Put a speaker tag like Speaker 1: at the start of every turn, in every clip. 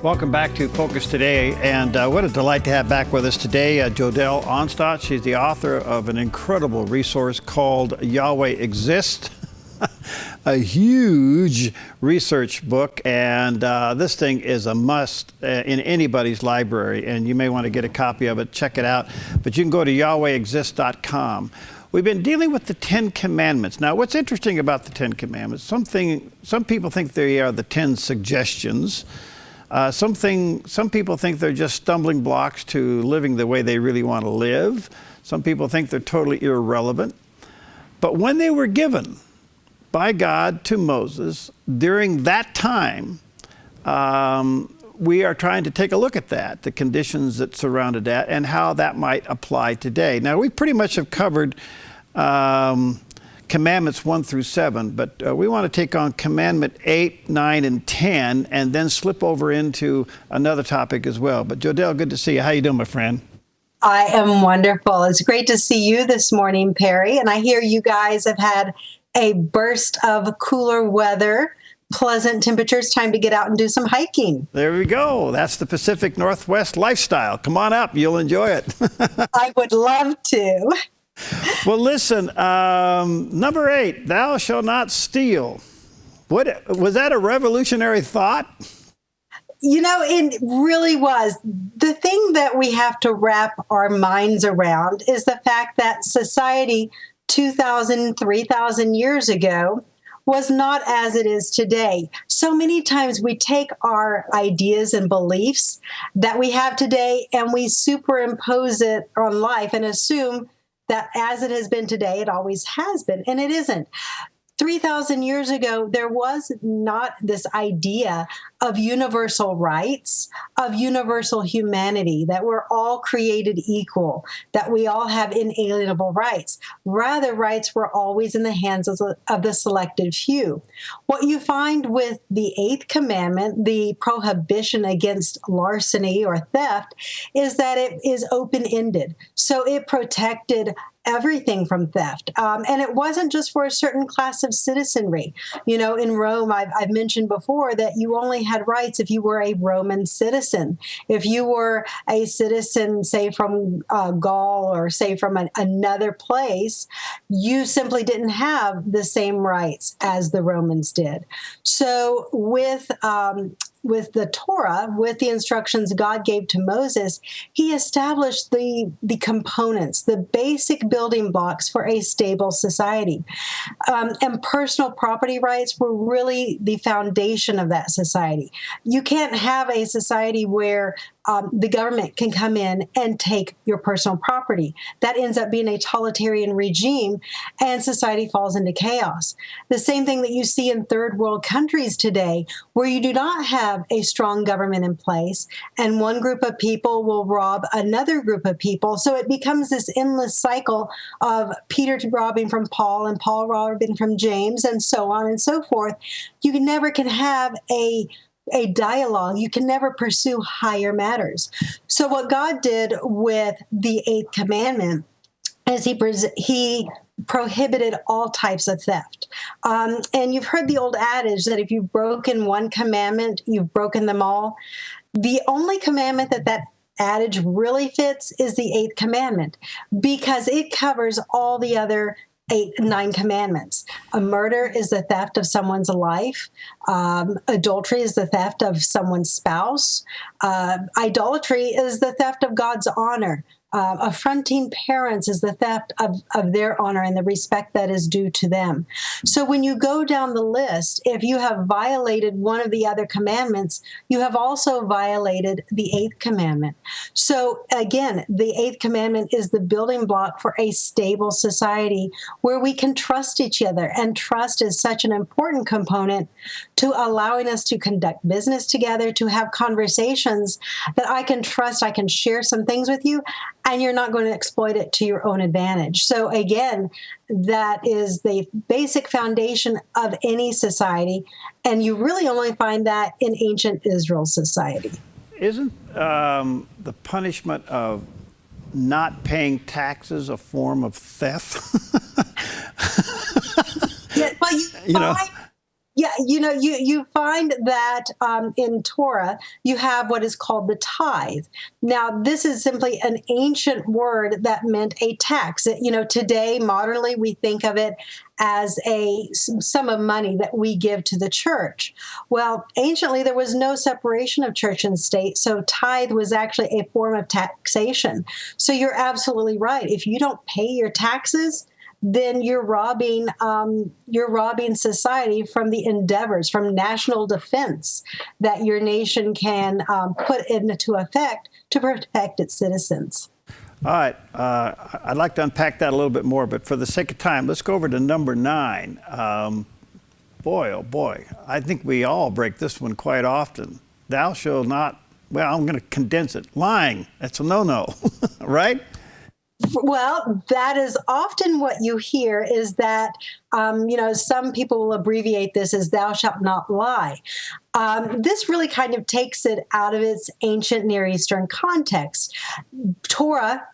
Speaker 1: Welcome back to Focus Today, and what a delight to have back with us today Jodell Onstott. She's the author of an incredible resource called YHWH Exists, a huge research book, and this thing is a must in anybody's library, and you may want to get a copy of it, check it out, but you can go to YHWHExists.com. We've been dealing with the 10 Commandments. Now, what's interesting about the 10 Commandments, some people think they are the 10 suggestions. Some people think they're just stumbling blocks to living the way they really want to live. Some people think they're totally irrelevant. But when they were given by God to Moses during that time, we are trying to take a look at that, the conditions that surrounded that, and how that might apply today. Now, we pretty much have covered Commandments 1 through 7, but we want to take on Commandment 8, 9, and 10, and then slip over into another topic as well. But Jodell, good to see you. How you doing, my friend?
Speaker 2: I am wonderful. It's great to see you this morning, Perry. And I hear you guys have had a burst of cooler weather, pleasant temperatures, time to get out and do some hiking.
Speaker 1: There we go. That's the Pacific Northwest lifestyle. Come on up. You'll enjoy it.
Speaker 2: I would love to.
Speaker 1: Well, listen, number 8, thou shalt not steal. Was that a revolutionary thought?
Speaker 2: You know, it really was. The thing that we have to wrap our minds around is the fact that society 2,000, 3,000 years ago was not as it is today. So many times we take our ideas and beliefs that we have today and we superimpose it on life and assume that as it has been today, it always has been, and it isn't. 3,000 years ago, there was not this idea of universal rights, of universal humanity, that we're all created equal, that we all have inalienable rights. Rather, rights were always in the hands of the selected few. What you find with the 8th commandment, the prohibition against larceny or theft, is that it is open-ended. So it protected everything from theft. And it wasn't just for a certain class of citizenry. You know, in Rome, I've mentioned before that you only had rights if you were a Roman citizen. If you were a citizen, say, from Gaul or say from another place, you simply didn't have the same rights as the Romans did. So with the Torah, with the instructions God gave to Moses, he established the components, the basic building blocks for a stable society. And personal property rights were really the foundation of that society. You can't have a society where the government can come in and take your personal property. That ends up being a totalitarian regime, and society falls into chaos. The same thing that you see in third world countries today, where you do not have a strong government in place, and one group of people will rob another group of people. So it becomes this endless cycle of Peter robbing from Paul and Paul robbing from James, and so on and so forth. You never can have a dialogue. You can never pursue higher matters. So what God did with the 8th commandment is he prohibited all types of theft. And you've heard the old adage that if you've broken one commandment, you've broken them all. The only commandment that adage really fits is the 8th commandment, because it covers all the other 9 commandments. A murder is the theft of someone's life. Adultery is the theft of someone's spouse. Idolatry is the theft of God's honor. Affronting parents is the theft of their honor and the respect that is due to them. So when you go down the list, if you have violated one of the other commandments, you have also violated the 8th commandment. So again, the 8th commandment is the building block for a stable society where we can trust each other. And trust is such an important component to allowing us to conduct business together, to have conversations that I can trust, I can share some things with you, and you're not going to exploit it to your own advantage. So again, that is the basic foundation of any society, and you really only find that in ancient Israel society.
Speaker 1: Isn't the punishment of not paying taxes a form of theft?
Speaker 2: Yeah, well, Yeah, you find that in Torah, you have what is called the tithe. Now, this is simply an ancient word that meant a tax. Today, modernly, we think of it as a sum of money that we give to the church. Well, anciently, there was no separation of church and state, so tithe was actually a form of taxation. So you're absolutely right. If you don't pay your taxes, then you're robbing society from the endeavors, from national defense that your nation can put into effect to protect its citizens.
Speaker 1: All right. I'd like to unpack that a little bit more, but for the sake of time, let's go over to number 9. Boy, oh boy, I think we all break this one quite often. Thou shalt not, well, I'm going to condense it. Lying, that's a no-no, right?
Speaker 2: Well, that is often what you hear is that, some people will abbreviate this as thou shalt not lie. This really kind of takes it out of its ancient Near Eastern context. Torah,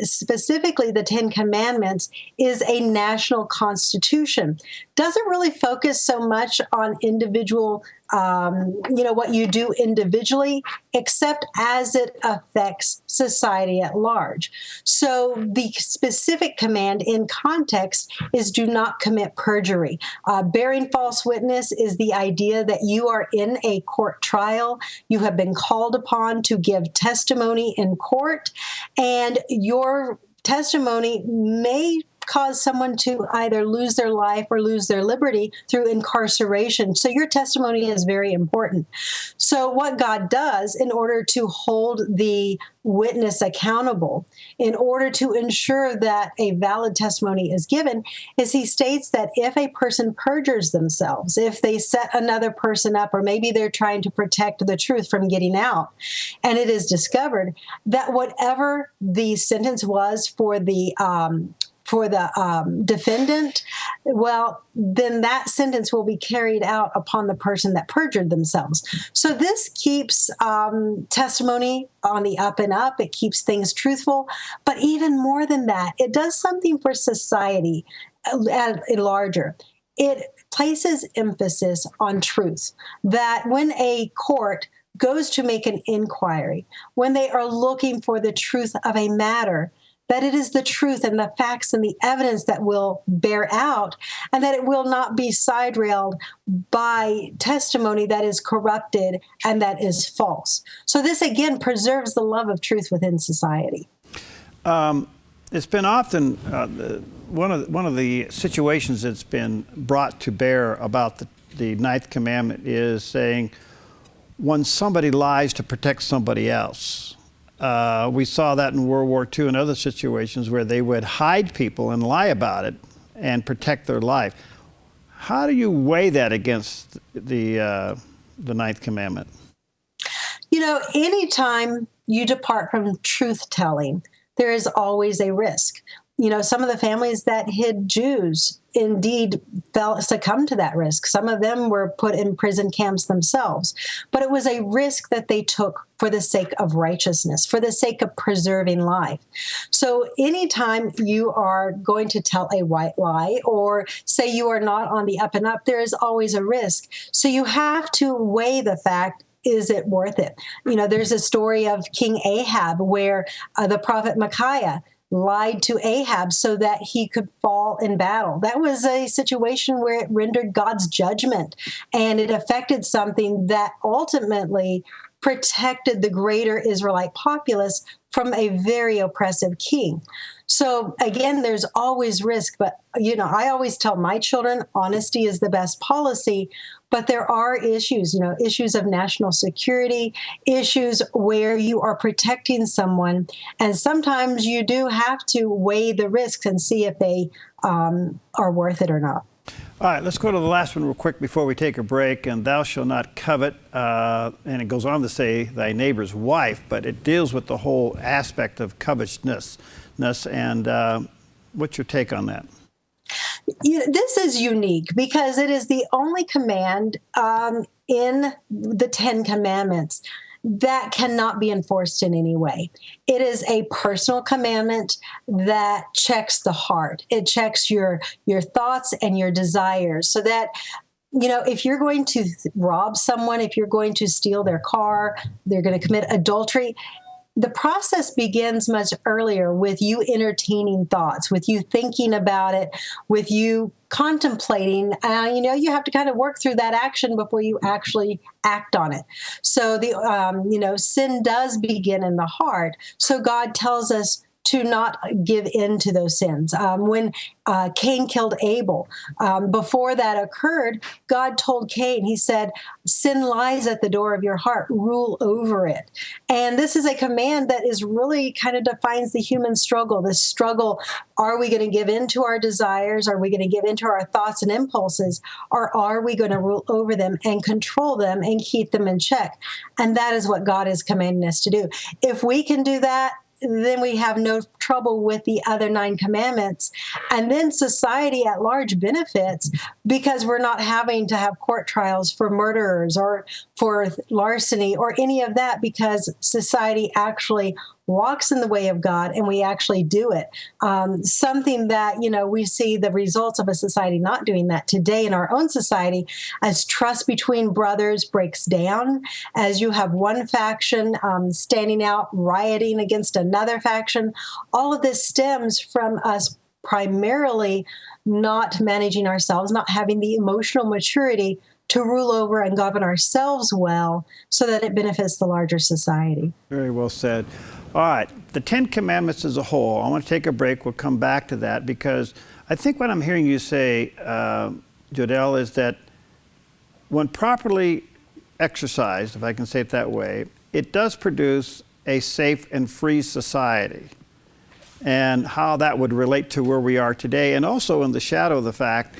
Speaker 2: specifically the Ten Commandments, is a national constitution. Doesn't really focus so much on individual, what you do individually, except as it affects society at large. So the specific command in context is do not commit perjury. Bearing false witness is the idea that you are in a court trial. You have been called upon to give testimony in court, and your testimony may cause someone to either lose their life or lose their liberty through incarceration. So your testimony is very important. So what God does in order to hold the witness accountable, in order to ensure that a valid testimony is given, is he states that if a person perjures themselves, if they set another person up, or maybe they're trying to protect the truth from getting out, and it is discovered that whatever the sentence was for the defendant, well, then that sentence will be carried out upon the person that perjured themselves. So this keeps testimony on the up and up. It keeps things truthful. But even more than that, it does something for society at larger. It places emphasis on truth, that when a court goes to make an inquiry, when they are looking for the truth of a matter, that it is the truth and the facts and the evidence that will bear out, and that it will not be side-railed by testimony that is corrupted and that is false. So this, again, preserves the love of truth within society.
Speaker 1: It's been often one of the situations that's been brought to bear about the ninth commandment is saying when somebody lies to protect somebody else. We saw that in World War II and other situations where they would hide people and lie about it and protect their life. How do you weigh that against the ninth commandment?
Speaker 2: Anytime you depart from truth-telling, there is always a risk. Some of the families that hid Jews indeed succumbed to that risk. Some of them were put in prison camps themselves. But it was a risk that they took for the sake of righteousness, for the sake of preserving life. So anytime you are going to tell a white lie or say you are not on the up and up, there is always a risk. So you have to weigh the fact, is it worth it? There's a story of King Ahab where the prophet Micaiah lied to Ahab so that he could fall in battle. That was a situation where it rendered God's judgment, and it affected something that ultimately protected the greater Israelite populace from a very oppressive king. So again, there's always risk, but I always tell my children honesty is the best policy, but there are issues, issues of national security, issues where you are protecting someone, and sometimes you do have to weigh the risks and see if they are worth it or not.
Speaker 1: All right, let's go to the last one real quick before we take a break. And thou shalt not covet, and it goes on to say thy neighbor's wife, but it deals with the whole aspect of covetousness. And what's your take on that?
Speaker 2: This is unique because it is the only command in the Ten Commandments that cannot be enforced in any way. It is a personal commandment that checks the heart. It checks your thoughts and your desires so that if you're going to rob someone, if you're going to steal their car, they're going to commit adultery, the process begins much earlier with you entertaining thoughts, with you thinking about it, with you contemplating. You have to kind of work through that action before you actually act on it. So sin does begin in the heart. So God tells us to not give in to those sins. When Cain killed Abel, before that occurred, God told Cain, he said, sin lies at the door of your heart, rule over it. And this is a command that is really kind of defines the human struggle. This struggle, are we going to give in to our desires? Are we going to give in to our thoughts and impulses? Or are we going to rule over them and control them and keep them in check? And that is what God is commanding us to do. If we can do that, then we have no trouble with the other 9 commandments. And then society at large benefits because we're not having to have court trials for murderers or for larceny or any of that, because society actually walks in the way of God and we actually do it. Something that, we see the results of a society not doing that today in our own society, as trust between brothers breaks down, as you have one faction standing out rioting against another faction. All of this stems from us primarily not managing ourselves, not having the emotional maturity to rule over and govern ourselves well so that it benefits the larger society. Very
Speaker 1: well said. All right, the 10 Commandments as a whole, I want to take a break. We'll come back to that because I think what I'm hearing you say, Jodell, is that when properly exercised, if I can say it that way, it does produce a safe and free society, and how that would relate to where we are today, and also in the shadow of the fact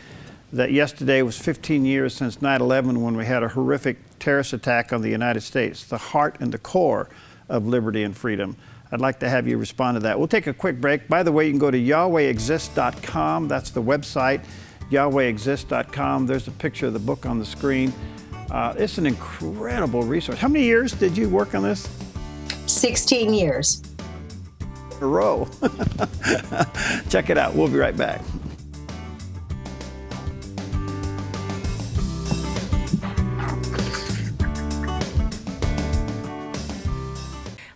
Speaker 1: that yesterday was 15 years since 9/11, when we had a horrific terrorist attack on the United States, the heart and the core of liberty and freedom. I'd like to have you respond to that. We'll take a quick break. By the way, you can go to YHWHExist.com. That's the website, YHWHExist.com. There's a picture of the book on the screen. It's an incredible resource. How many years did you work on this?
Speaker 2: 16 years.
Speaker 1: In a row. Check it out. We'll be right back.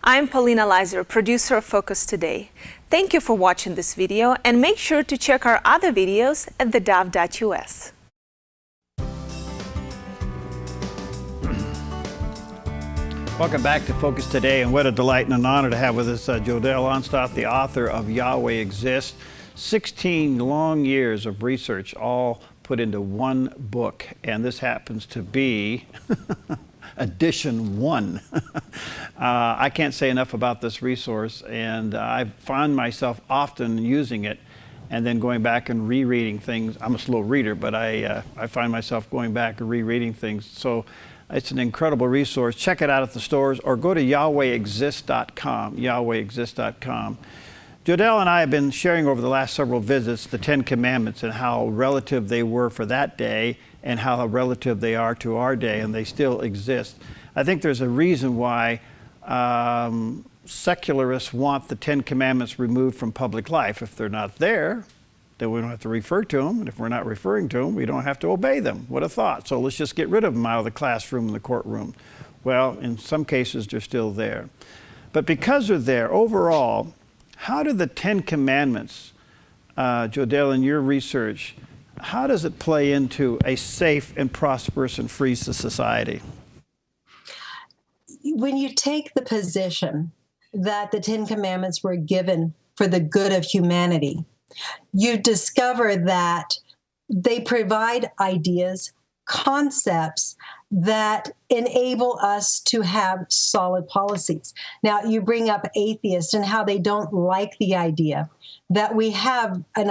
Speaker 3: I'm Paulina Leiser, producer of Focus Today. Thank you for watching this video, and make sure to check our other videos at theDove.us.
Speaker 1: Welcome back to Focus Today, and what a delight and an honor to have with us Jodell Onstott, the author of YHWH Exists. 16 long years of research all put into one book, and this happens to be edition 1. I can't say enough about this resource, and I find myself often using it and then going back and rereading things. I'm a slow reader, but I find myself going back and rereading things. So it's an incredible resource. Check it out at the stores or go to YHWHExist.com, YHWHExist.com. Jodell and I have been sharing over the last several visits the 10 Commandments and how relative they were for that day and how relative they are to our day, and they still exist. I think there's a reason why secularists want the 10 Commandments removed from public life. If they're not there, then we don't have to refer to them, and if we're not referring to them, we don't have to obey them. What a thought. So let's just get rid of them out of the classroom and the courtroom. Well, in some cases, they're still there. But because they're there, overall, how do the 10 Commandments, Jodell, in your research, how does it play into a safe and prosperous and free society?
Speaker 2: When you take the position that the 10 Commandments were given for the good of humanity, you discover that they provide ideas, concepts that enable us to have solid policies. Now, you bring up atheists and how they don't like the idea that we have an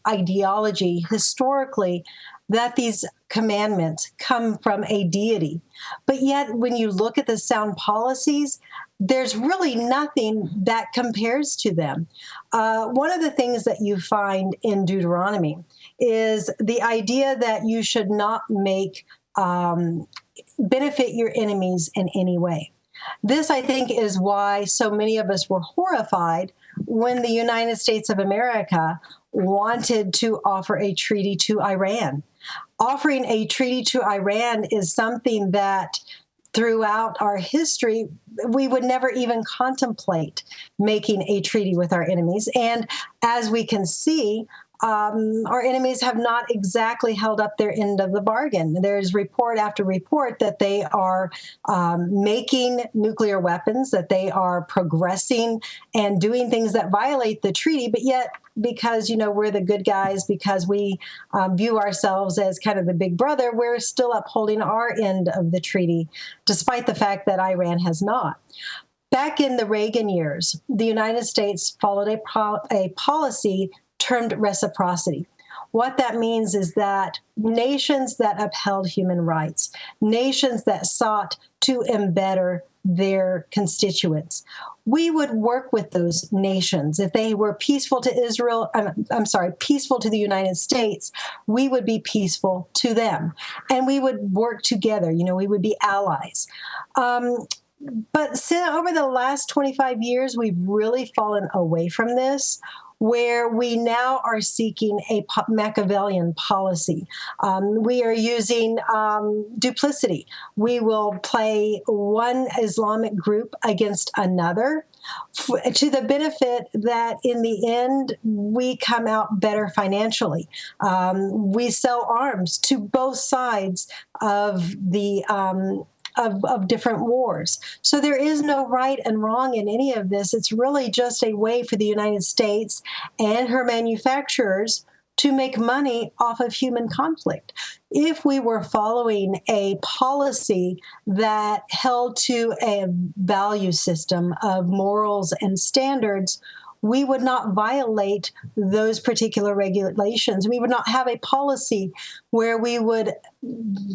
Speaker 2: ideology historically that these commandments come from a deity. But yet, when you look at the sound policies, there's really nothing that compares to them. One of the things that you find in Deuteronomy is the idea that you should not make benefit your enemies in any way. This, I think, is why so many of us were horrified when the United States of America wanted to offer a treaty to Iran. Offering a treaty to Iran is something that throughout our history, we would never even contemplate making a treaty with our enemies. And as we can see, our enemies have not exactly held up their end of the bargain. There's report after report that they are making nuclear weapons, that they are progressing and doing things that violate the treaty, but yet because, we're the good guys, because we view ourselves as kind of the big brother, we're still upholding our end of the treaty, despite the fact that Iran has not. Back in the Reagan years, the United States followed a policy termed reciprocity. What that means is that nations that upheld human rights, nations that sought to embetter their constituents, we would work with those nations. If they were peaceful to peaceful to the United States, we would be peaceful to them. And we would work together, we would be allies. But over the last 25 years, we've really fallen away from this, where we now are seeking a Machiavellian policy. We are using duplicity. We will play one Islamic group against another to the benefit that in the end, we come out better financially. We sell arms to both sides of the of different wars. So there is no right and wrong in any of this. It's really just a way for the United States and her manufacturers to make money off of human conflict. If we were following a policy that held to a value system of morals and standards, we would not violate those particular regulations. We would not have a policy where we would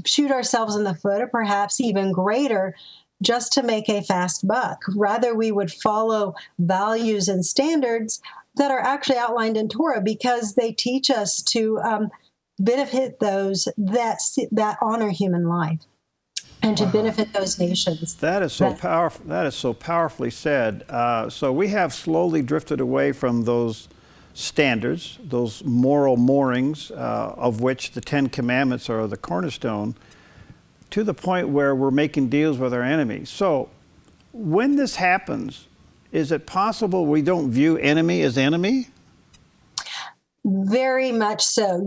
Speaker 2: shoot ourselves in the foot, or perhaps even greater, just to make a fast buck. Rather, we would follow values and standards that are actually outlined in Torah, because they teach us to benefit those that honor human life, and to benefit those nations.
Speaker 1: That is so powerful. That is so powerfully said. So we have slowly drifted away from those standards, those moral moorings, of which the Ten Commandments are the cornerstone, to the point where we're making deals with our enemies. So when this happens, is it possible we don't view enemy as enemy?
Speaker 2: Very much so.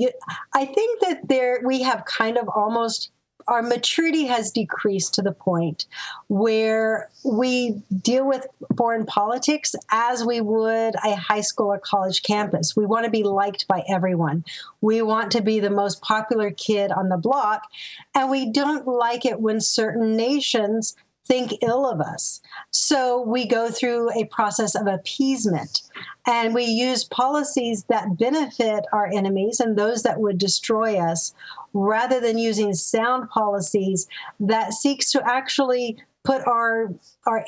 Speaker 2: I think that we have kind of almost, our maturity has decreased to the point where we deal with foreign politics as we would a high school or college campus. We want to be liked by everyone. We want to be the most popular kid on the block, and we don't like it when certain nations think ill of us. So we go through a process of appeasement, and we use policies that benefit our enemies and those that would destroy us, rather than using sound policies that seeks to actually put our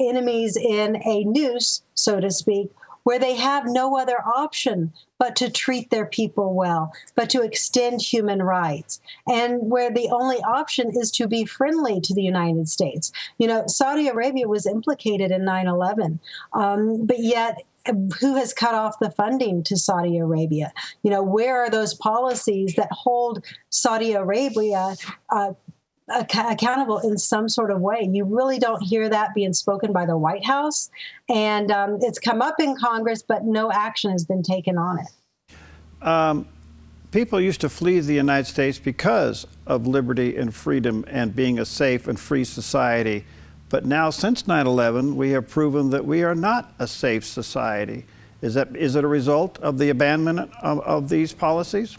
Speaker 2: enemies in a noose, so to speak, where they have no other option but to treat their people well, but to extend human rights, and where the only option is to be friendly to the United States. Saudi Arabia was implicated in 9/11, but yet who has cut off the funding to Saudi Arabia? Where are those policies that hold Saudi Arabia accountable in some sort of way? You really don't hear that being spoken by the White House. And it's come up in Congress, but no action has been taken on it.
Speaker 1: People used to flee the United States because of liberty and freedom and being a safe and free society. But now, since 9/11, we have proven that we are not a safe society. Is it a result of the abandonment of these policies?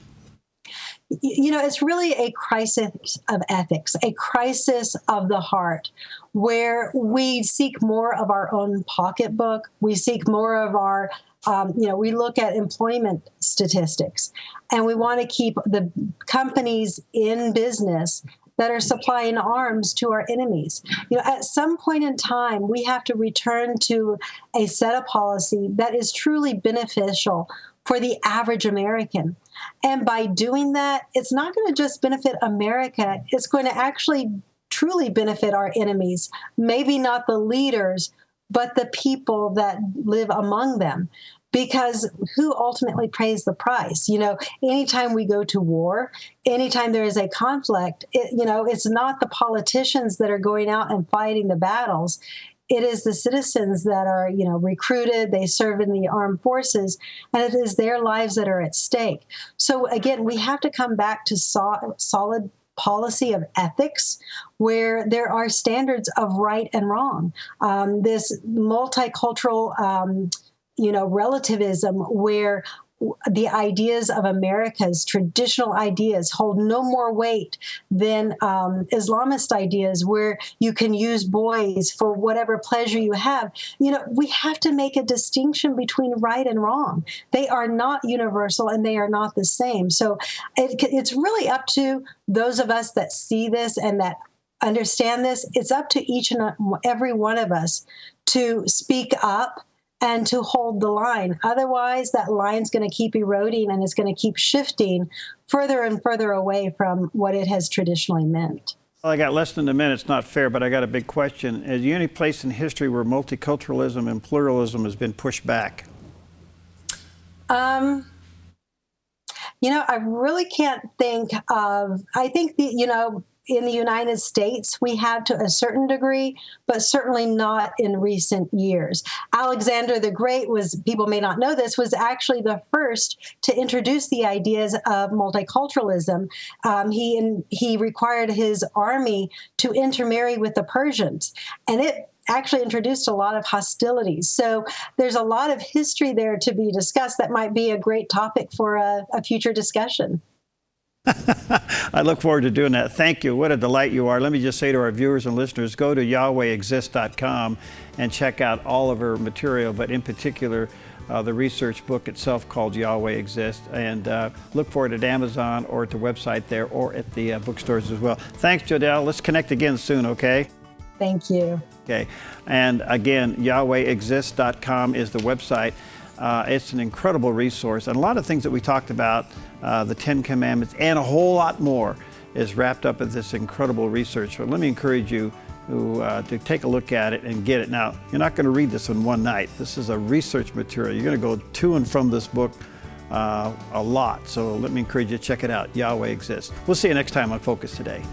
Speaker 2: It's really a crisis of ethics, a crisis of the heart, where we seek more of our own pocketbook. We seek more of our, we look at employment statistics, and we want to keep the companies in business that are supplying arms to our enemies. At some point in time, we have to return to a set of policy that is truly beneficial for the average American. And by doing that, it's not going to just benefit America. It's going to actually truly benefit our enemies. Maybe not the leaders, but the people that live among them. because who ultimately pays the price? Anytime we go to war, anytime there is a conflict, it's not the politicians that are going out and fighting the battles. It is the citizens that are, recruited, they serve in the armed forces, and it is their lives that are at stake. So again, we have to come back to solid policy of ethics where there are standards of right and wrong. This multicultural, relativism where the ideas of America's traditional ideas hold no more weight than Islamist ideas where you can use boys for whatever pleasure you have. We have to make a distinction between right and wrong. They are not universal and they are not the same. So it's really up to those of us that see this and that understand this. It's up to each and every one of us to speak up and to hold the line. Otherwise, that line's going to keep eroding and it's going to keep shifting further and further away from what it has traditionally meant.
Speaker 1: Well, I got less than a minute. It's not fair, but I got a big question. Is there any place in history where multiculturalism and pluralism has been pushed back?
Speaker 2: I really can't think of, I think, in the United States, we have to a certain degree, but certainly not in recent years. Alexander the Great people may not know this, was actually the first to introduce the ideas of multiculturalism. He required his army to intermarry with the Persians, and it actually introduced a lot of hostilities. So there's a lot of history there to be discussed that might be a great topic for a future discussion.
Speaker 1: I look forward to doing that. Thank you. What a delight you are. Let me just say to our viewers and listeners, go to YHWHExist.com and check out all of her material, but in particular, the research book itself called Yahweh Exists. And look for it at Amazon or at the website there or at the bookstores as well. Thanks, Jodell. Let's connect again soon, okay?
Speaker 2: Thank you.
Speaker 1: Okay. And again, YHWHExist.com is the website. It's an incredible resource, and a lot of things that we talked about, the 10 Commandments, and a whole lot more is wrapped up in this incredible research. So let me encourage you to take a look at it and get it. Now, you're not going to read this in one night. This is a research material. You're going to go to and from this book a lot. So let me encourage you to check it out. Yahweh Exists. We'll see you next time on Focus Today.